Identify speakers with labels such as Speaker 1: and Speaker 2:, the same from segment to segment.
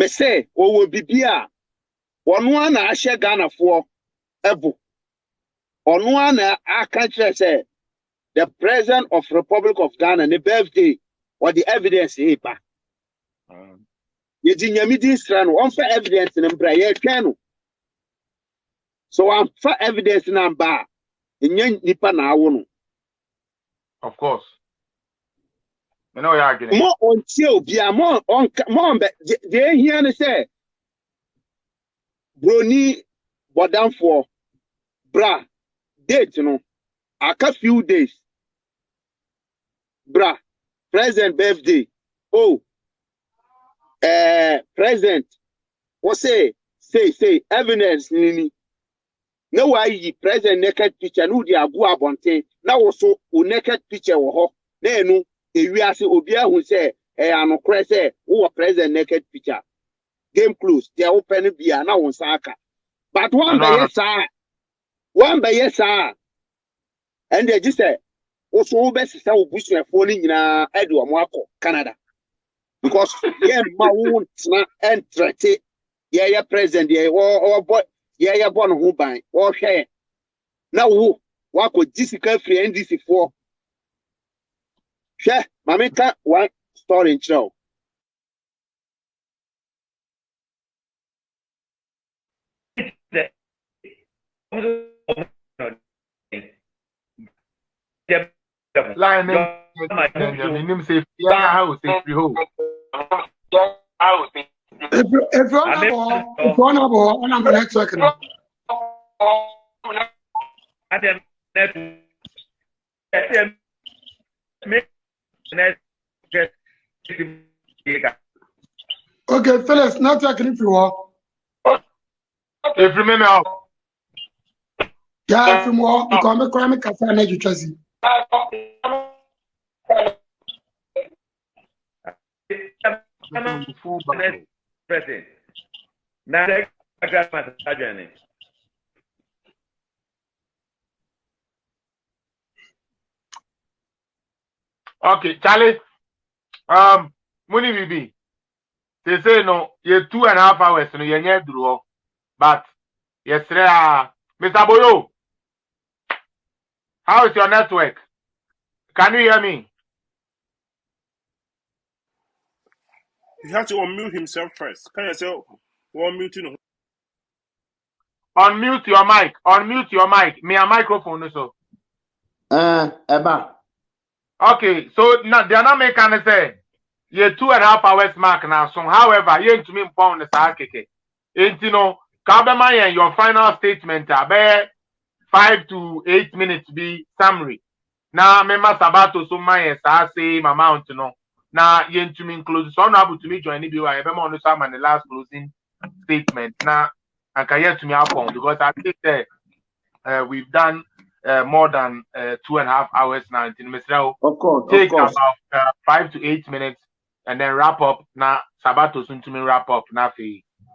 Speaker 1: me say o bibia ono ana ahye Ghana for ebo ono ana aka kire say the president of Republic of Ghana the birthday or the evidence e ba ye dinyamidi sra no on fa evidence no mbra ye twa no so am fa evidence na ba enya nipa na awo no
Speaker 2: of course me know ya agene
Speaker 1: mo on tie obi a mo on be de hia ne say Broni bodamfo bra date no aka few days bra president birthday oh president what say evidence nini no why yi president naked picture no di agu abonte na wo so o naked picture wo ho na enu ewiase obi ahu say anokre say wo president naked picture game close they open bia na won saka but one by yes and they just say also best say obusuafo ni nyina ade o mo akọ Canada because yeah ma won na entrete yeah president yeah or boy yeah born who ban or hwe na wo wako disika free NDC for hwe mameka one story in show
Speaker 2: line name say yeah house is free home
Speaker 3: if one on the network now okay Phyllis network if you want
Speaker 2: if remember
Speaker 3: yeah if you want because me cry me kasa na juchasi
Speaker 4: President. Now, I got my journey.
Speaker 2: okay Charlie Muni Bibi they say no you 2.5 hours no you nye duro but yesterday Mr. Boyo how is your network? Can you hear me?
Speaker 5: He has to unmute himself first. Can you say unmute?
Speaker 2: Unmute your mic. Unmute your mic. Me a microphone also.
Speaker 1: Eba.
Speaker 2: Okay, so now the other can say you 2.5 hours mark now. So however, you to me pound the sakeke. And you know, Kabema your final statement about 5 to 8 minutes be summary. Now member Sabato so my say my amount no. Now you to me close so now to me join the BY on the last closing statement. Now I can hear to me upon because I think that we've done more than 2.5 hours now.
Speaker 1: Of course.
Speaker 2: Take about 5 to 8 minutes and then wrap up. Now Sabato soon to me wrap up. Now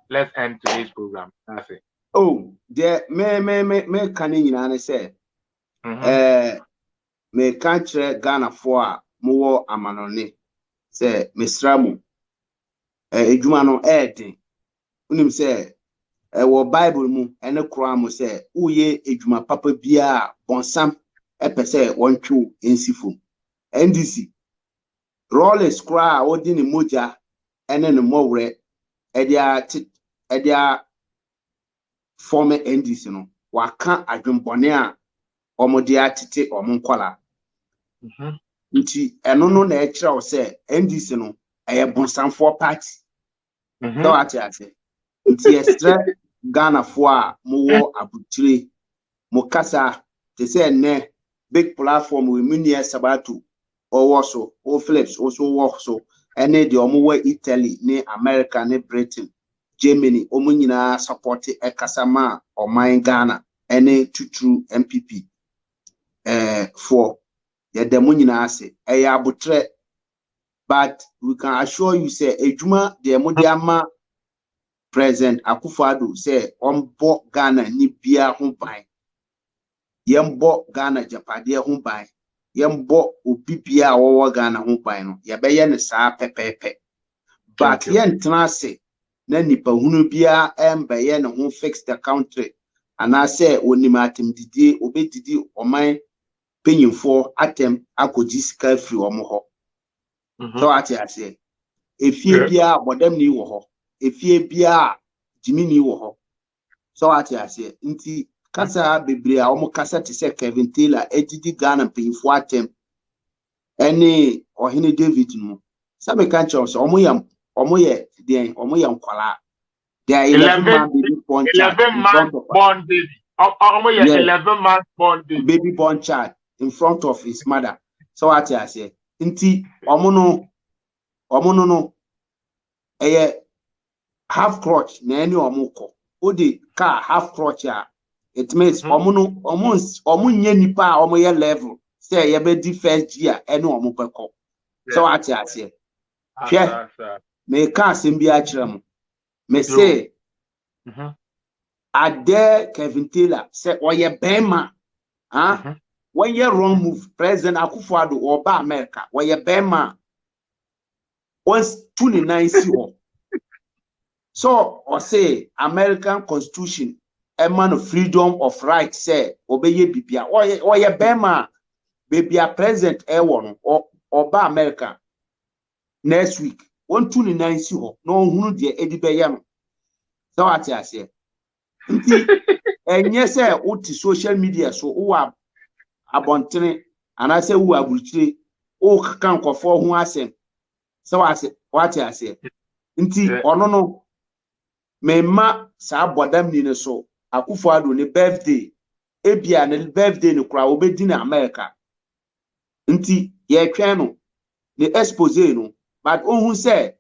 Speaker 2: let's end today's program. That's it.
Speaker 1: Oh, there me can you say me country Ghana for more amanone say Mr. Ejuma no edi unim say wo Bible mu ene kura mu say uye ejuma papa bia bonsam epe say wontwu ensifo NDC Rollins kura odi ni moja ene ne mowre edia former NDC no waka adwumbone a omode atete omonkola nti eno no na ekira o say NDC no eye bonsamfo party do ate nti extra Ghana fo a mo wo abutire mo kasa te say ne big platform we munie Sabato o so o Philips also work so ene de omo wa Italy ne America ne Britain Germany omo nyina support ekasama oman Ghana ene tuturu MPP for yedemu nyina ase abutre but we can assure you say ejuma de modiama President Akufo say ombo Ghana ni bia ho ban yembo Ghana japade ho ban yembo obibia wo Ghana ho ban no ye be ye ne saa pepepe but ye ntena ase na nipa hunu bia embaye ne ho fix the country ana say onima atem didi obedidi oman penyimfo atem akodi sika free omo ho so ati ase efie bia bodam ni wo ho efie bia jimini wo ho so ati ase nti kasa bebre a omo kasa te se Kevin Taylor edidi Ghana penyimfo atem ene ohene David no sabe kan cho so omo ye den omo ye nkwala there 11 man baby born child
Speaker 2: 11 months born baby. Almost 11 months born
Speaker 1: baby born child in front of his mother. So what I say, inti omo no half crotch na any omo ko. O the car half crotch ya. It means omo nye nipa omo ye level. Say ye be di first year any omo peko. So what I say. Hwe me ka sembi a kire mo. Me say Addo Kevin Taylor say oye bema when you wrong move President Akufo Addo or ba America oye bema once 29 si ho so or say American Constitution a man of freedom of right say obeye bibia oye bema bibia president e won or ba America next week 129 si ho no hunu de edibeye no so what I say nti enye say uti social media so uwa abontene anase uwa abuchire o kan kofo ho asem so what I say nti ono no mema sa bodam ni ne so Akufo Addo ne birthday ebia ne birthday ne kura obedi na America nti ye twen no ne expose no but ohun say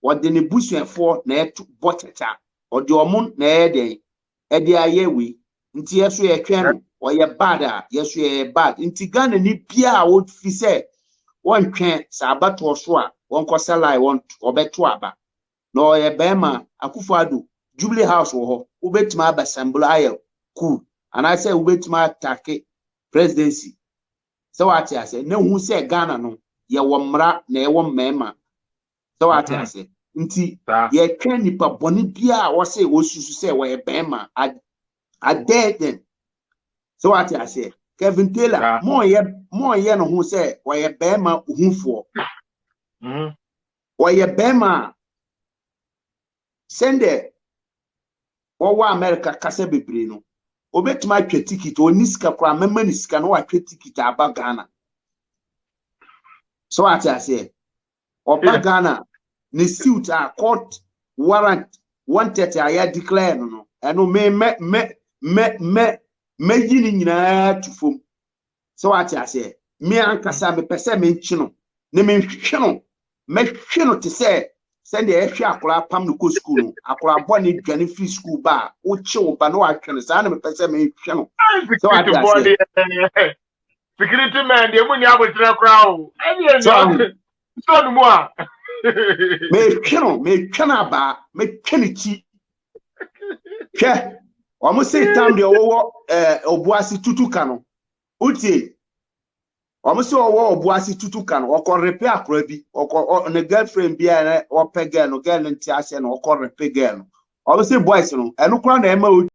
Speaker 1: what the nebusuafo na boteta or the omun na eden ede ayewe nti yeso ye twen no oye bad a yeso ye bad nti Ghana ni bia wo fi say won twen sa abato so a won kosalai won obeto aba no oye bema Akufo Addo Jubilee House wo ho obetima abasamble aye cool and I say obetima attack presidency so what I say na hu say Ghana no ye wo mra na ye wo mema so what I say nti ye twen nipa boni bia wo say wo susu say wo ye bema Addo then so what I say Kevin Taylor mo ye no hu say wo ye bema ohunfo wo ye bema sende wo America kasa bebre no obetima atwa ticket oniska kwa mema ni sika no atwa ticket aba Ghana so what I say oba Ghana ni suit a court warrant wanted aya declare no eno me yini nyina tufom so what I say me ankasa me pese me nchi no ne me hwe no me hwe no te say send e hwe akora pam no ko school no akora boni dwane free school ba o che wo ba no atwe no sa na me pese me hwe no so what I say
Speaker 2: security man de mu ni abotre kra o ene so no mo a
Speaker 1: me hwe na ba me hwe ni chi hwe omo say tam de wo obuasi tutuka no utie omo say wo obuasi tutuka no okọ repair akora bi okọ ne girlfriend bi a o pega no girl nti ase no okọ repair girl no omo say boys no eno kora na ema